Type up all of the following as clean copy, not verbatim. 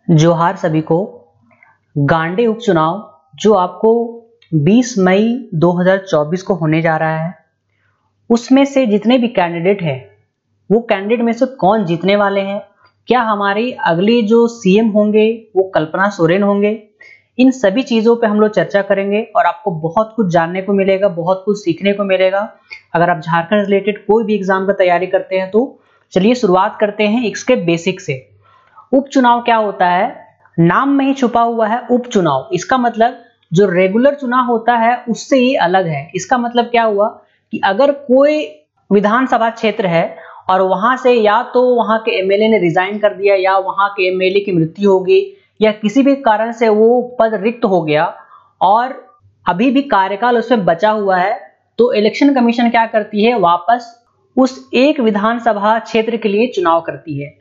जोहार सभी को। गांडे उपचुनाव जो आपको 20 मई 2024 को होने जा रहा है, उसमें से जितने भी कैंडिडेट हैं वो कैंडिडेट में से कौन जीतने वाले हैं, क्या हमारी अगली जो सीएम होंगे वो कल्पना सोरेन होंगे, इन सभी चीज़ों पे हम लोग चर्चा करेंगे और आपको बहुत कुछ जानने को मिलेगा, बहुत कुछ सीखने को मिलेगा। अगर आप झारखंड रिलेटेड कोई भी एग्जाम का तैयारी करते हैं तो चलिए शुरुआत करते हैं इसके बेसिक से। उपचुनाव क्या होता है? नाम में ही छुपा हुआ है उपचुनाव। इसका मतलब जो रेगुलर चुनाव होता है उससे ये अलग है। इसका मतलब क्या हुआ कि अगर कोई विधानसभा क्षेत्र है और वहां से या तो वहां के एमएलए ने रिजाइन कर दिया या वहां के एमएलए की मृत्यु हो गई या किसी भी कारण से वो पद रिक्त हो गया और अभी भी कार्यकाल उसमें बचा हुआ है, तो इलेक्शन कमीशन क्या करती है, वापस उस एक विधानसभा क्षेत्र के लिए चुनाव करती है।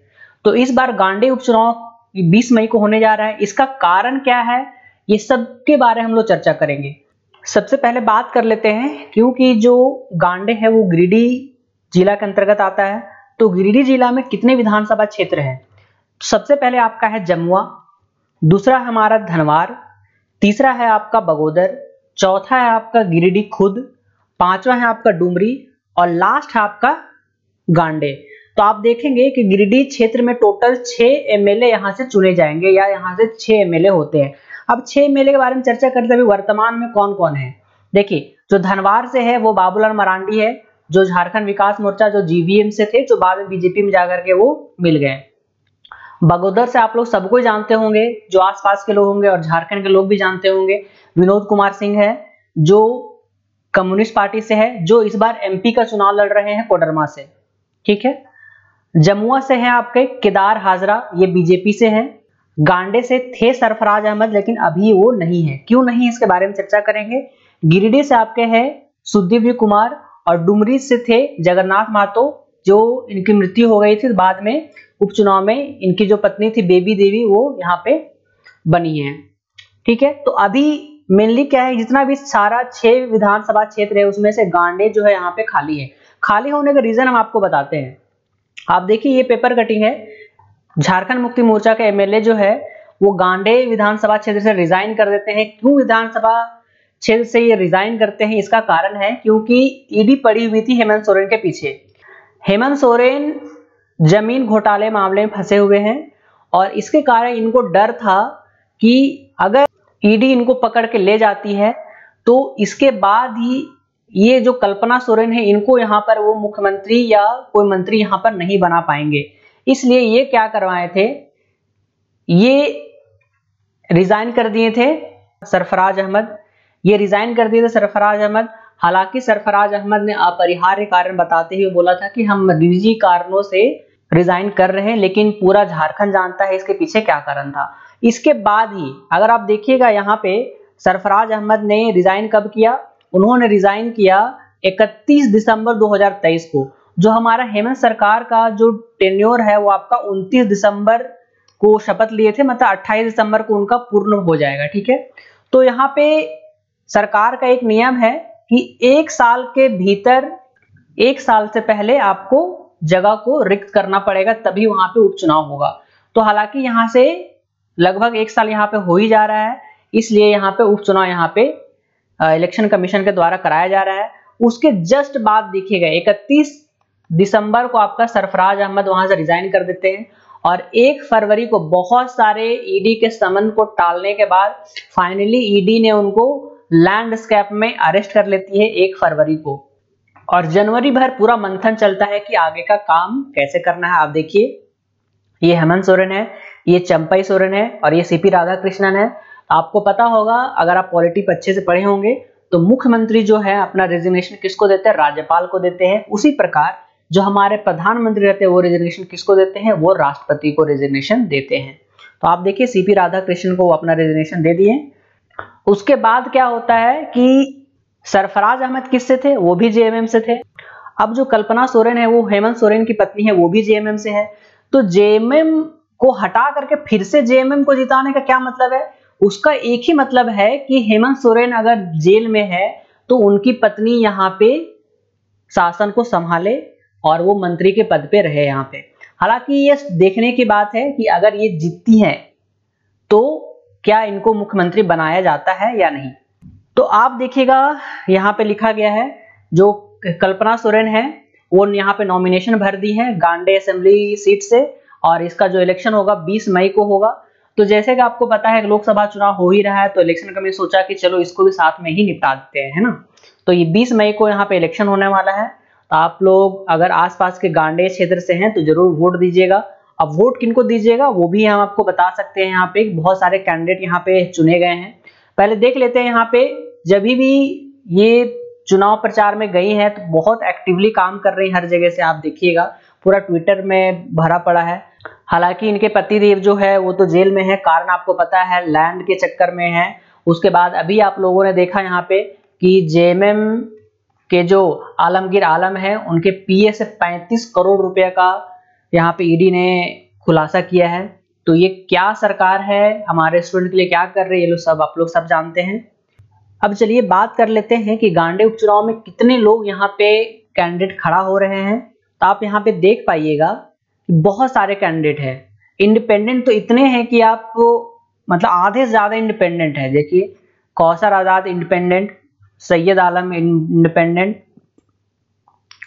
तो इस बार गांडे उपचुनाव 20 मई को होने जा रहा है। इसका कारण क्या है, ये सब के बारे में हम लोग चर्चा करेंगे। सबसे पहले बात कर लेते हैं, क्योंकि जो गांडे है वो गिरिडीह जिला के अंतर्गत आता है। तो गिरिडीह जिला में कितने विधानसभा क्षेत्र हैं? सबसे पहले आपका है जमुआ, दूसरा है हमारा धनवार, तीसरा है आपका बगोदर, चौथा है आपका गिरिडीह खुद, पांचवा है आपका डुमरी और लास्ट है आपका गांडे। तो आप देखेंगे कि गिरिडीह क्षेत्र में टोटल 6 एमएलए यहां से चुने जाएंगे या यहां से 6 एमएलए होते हैं। अब 6 एमएलए के बारे में चर्चा करते हुए वर्तमान में कौन कौन है, देखिए जो धनवार से है वो बाबूलाल मरांडी है, जो झारखंड विकास मोर्चा जो जीवीएम से थे, जो बाद में बीजेपी में जाकर के वो मिल गए। बगोदर से आप लोग सबको जानते होंगे, जो आसपास के लोग होंगे और झारखंड के लोग भी जानते होंगे, विनोद कुमार सिंह है जो कम्युनिस्ट पार्टी से है, जो इस बार एमपी का चुनाव लड़ रहे हैं कोडरमा से। ठीक है। जमुआ से है आपके केदार हाजरा, ये बीजेपी से है। गांडे से थे सरफराज अहमद, लेकिन अभी वो नहीं है। क्यों नहीं, इसके बारे में चर्चा करेंगे। गिरिडीह से आपके हैं सुदीव्य कुमार और डुमरी से थे जगन्नाथ महतो, जो इनकी मृत्यु हो गई थी बाद में उपचुनाव में। इनकी जो पत्नी थी बेबी देवी वो यहाँ पे बनी है। ठीक है। तो अभी मेनली क्या है, जितना भी सारा 6 विधानसभा क्षेत्र है उसमें से गांडे जो है यहाँ पे खाली है। खाली होने का रीजन हम आपको बताते हैं। आप देखिए ये पेपर कटिंग है। झारखंड मुक्ति मोर्चा के एमएलए जो है वो गांडे विधानसभा क्षेत्र से रिजाइन कर देते हैं। क्यों विधानसभा क्षेत्र से ये रिजाइन करते हैं, इसका कारण है क्योंकि ईडी पड़ी हुई थी हेमंत सोरेन के पीछे। हेमंत सोरेन जमीन घोटाले मामले में फंसे हुए हैं और इसके कारण इनको डर था कि अगर ईडी इनको पकड़ के ले जाती है तो इसके बाद ही ये जो कल्पना सोरेन है इनको यहाँ पर वो मुख्यमंत्री या कोई मंत्री यहाँ पर नहीं बना पाएंगे। इसलिए ये क्या करवाए थे, ये रिजाइन कर दिए थे सरफराज अहमद। ये रिजाइन कर दिए थे सरफराज अहमद। हालांकि सरफराज अहमद ने अपरिहार्य कारण बताते हुए बोला था कि हम निजी कारणों से रिजाइन कर रहे हैं, लेकिन पूरा झारखंड जानता है इसके पीछे क्या कारण था। इसके बाद ही अगर आप देखिएगा यहाँ पे सरफराज अहमद ने रिजाइन कब किया, उन्होंने रिजाइन किया 31 दिसंबर 2023 को। जो हमारा हेमंत सरकार का जो टेन्योर है वो आपका 29 दिसंबर को शपथ लिए थे, मतलब 28 दिसंबर को उनका पूर्ण हो जाएगा। ठीक है। तो यहाँ पे सरकार का एक नियम है कि 1 साल के भीतर, 1 साल से पहले आपको जगह को रिक्त करना पड़ेगा, तभी वहां पे उपचुनाव होगा। तो हालांकि यहाँ से लगभग 1 साल यहाँ पे हो ही जा रहा है, इसलिए यहाँ पे उपचुनाव यहाँ पे इलेक्शन कमीशन के द्वारा कराया जा रहा है। उसके जस्ट बाद देखिएगा 31 दिसंबर को आपका सरफराज अहमद वहां से रिजाइन कर देते हैं और 1 फरवरी को बहुत सारे ईडी के समन को टालने के बाद फाइनली ईडी ने उनको लैंडस्केप में अरेस्ट कर लेती है 1 फरवरी को। और जनवरी भर पूरा मंथन चलता है कि आगे का काम कैसे करना है। आप देखिए ये हेमंत सोरेन है, ये चंपई सोरेन है और ये सीपी राधाकृष्णन है। आपको पता होगा, अगर आप पॉलिटिक्स अच्छे से पढ़े होंगे, तो मुख्यमंत्री जो है अपना रेजिग्नेशन किसको देते हैं, राज्यपाल को देते हैं। उसी प्रकार जो हमारे प्रधानमंत्री रहते हैं वो रेजिग्नेशन किसको देते हैं, वो राष्ट्रपति को रेजिग्नेशन देते हैं। तो आप देखिए सीपी राधाकृष्णन को वो अपना रेजिग्नेशन दे दिए। उसके बाद क्या होता है कि सरफराज अहमद किससे थे, वो भी जेएमएम से थे। अब जो कल्पना सोरेन है वो हेमंत सोरेन की पत्नी है, वो भी जेएमएम से है। तो जेएमएम को हटा करके फिर से जेएमएम को जिताने का क्या मतलब है, उसका एक ही मतलब है कि हेमंत सोरेन अगर जेल में है तो उनकी पत्नी यहाँ पे शासन को संभाले और वो मंत्री के पद पे रहे यहाँ पे। हालांकि ये देखने की बात है कि अगर ये जीतती हैं तो क्या इनको मुख्यमंत्री बनाया जाता है या नहीं। तो आप देखिएगा यहाँ पे लिखा गया है, जो कल्पना सोरेन है वो यहाँ पे नॉमिनेशन भर दी है गांडे असेंबली सीट से, और इसका जो इलेक्शन होगा 20 मई को होगा। तो जैसे कि आपको पता है लोकसभा चुनाव हो ही रहा है, तो इलेक्शन कमेटी सोचा कि चलो इसको भी साथ में ही निपटा देते हैं, है ना। तो ये 20 मई को यहाँ पे इलेक्शन होने वाला है। तो आप लोग अगर आसपास के गांडे क्षेत्र से हैं तो जरूर वोट दीजिएगा। अब वोट किनको दीजिएगा वो भी हम आपको बता सकते हैं। यहाँ पे बहुत सारे कैंडिडेट यहाँ पे चुने गए हैं। पहले देख लेते हैं यहाँ पे, जब भी ये चुनाव प्रचार में गई है तो बहुत एक्टिवली काम कर रही है हर जगह से। आप देखिएगा पूरा ट्विटर में भरा पड़ा है। हालांकि इनके पतिदेव जो है वो तो जेल में है, कारण आपको पता है लैंड के चक्कर में है। उसके बाद अभी आप लोगों ने देखा यहाँ पे कि जेएमएम के जो आलमगीर आलम है उनके पीए से 35 करोड़ रुपए का यहाँ पे ईडी ने खुलासा किया है। तो ये क्या सरकार है, हमारे स्टूडेंट के लिए क्या कर रही है, ये लोग सब आप लोग सब जानते हैं। अब चलिए बात कर लेते हैं कि गांडे उपचुनाव में कितने लोग यहाँ पे कैंडिडेट खड़ा हो रहे हैं। तो आप यहाँ पे देख पाइएगा कि बहुत सारे कैंडिडेट हैं। इंडिपेंडेंट तो इतने हैं कि आप मतलब आधे से ज्यादा इंडिपेंडेंट है। देखिए Kausar Azad independent, Syed Alam independent,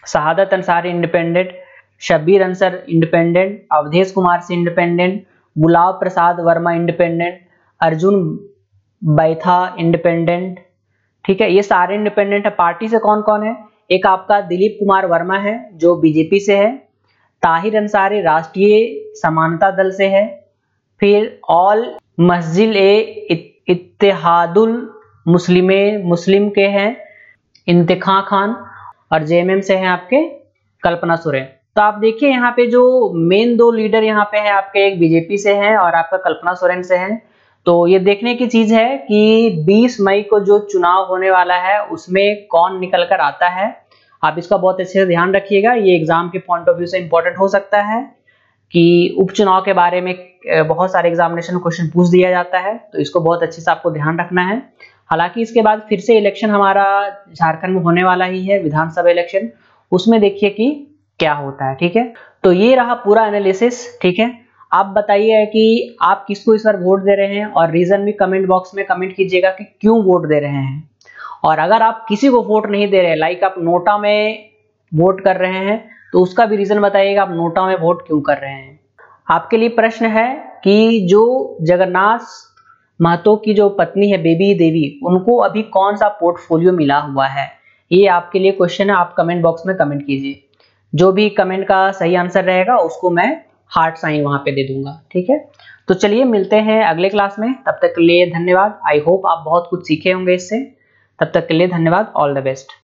Shahadat Ansari independent, Shabbir Ansar independent, Awadhesh Kumar Singh independent, Gulab Prasad Verma independent, Arjun Baitha independent. ठीक है, ये सारे इंडिपेंडेंट है। पार्टी से कौन कौन है, एक आपका दिलीप कुमार वर्मा है जो बीजेपी से है, ताहिर अंसारी राष्ट्रीय समानता दल से है, फिर ऑल मस्जिद इत्तेहादुल मुस्लिम के हैं इंतिखा खान, और जेएमएम से हैं आपके कल्पना सोरेन। तो आप देखिए यहाँ पे जो मेन दो लीडर यहाँ पे हैं आपके, एक बीजेपी से हैं और आपका कल्पना सोरेन से हैं। तो ये देखने की चीज है कि 20 मई को जो चुनाव होने वाला है उसमें कौन निकल कर आता है। आप इसका बहुत अच्छे से ध्यान रखिएगा, ये एग्जाम के पॉइंट ऑफ व्यू से इंपॉर्टेंट हो सकता है कि उपचुनाव के बारे में बहुत सारे एग्जामिनेशन क्वेश्चन पूछ दिया जाता है। तो इसको बहुत अच्छे से आपको ध्यान रखना है। हालांकि इसके बाद फिर से इलेक्शन हमारा झारखंड में होने वाला ही है, विधानसभा इलेक्शन, उसमें देखिए कि क्या होता है। ठीक है, तो ये रहा पूरा एनालिसिस। ठीक है, आप बताइए कि आप किसको इस बार वोट दे रहे हैं, और रीजन भी कमेंट बॉक्स में कमेंट कीजिएगा कि क्यों वोट दे रहे हैं। और अगर आप किसी को वोट नहीं दे रहे, लाइक आप नोटा में वोट कर रहे हैं, तो उसका भी रीजन बताइएगा आप नोटा में वोट क्यों कर रहे हैं। आपके लिए प्रश्न है कि जो जगन्नाथ महतो की जो पत्नी है बेबी देवी, उनको अभी कौन सा पोर्टफोलियो मिला हुआ है, ये आपके लिए क्वेश्चन है। आप कमेंट बॉक्स में कमेंट कीजिए, जो भी कमेंट का सही आंसर रहेगा उसको मैं हार्ट साइन वहां पे दे दूंगा। ठीक है, तो चलिए मिलते हैं अगले क्लास में, तब तक के लिए धन्यवाद। आई होप आप बहुत कुछ सीखे होंगे इससे। तब तक के लिए धन्यवाद, ऑल द बेस्ट।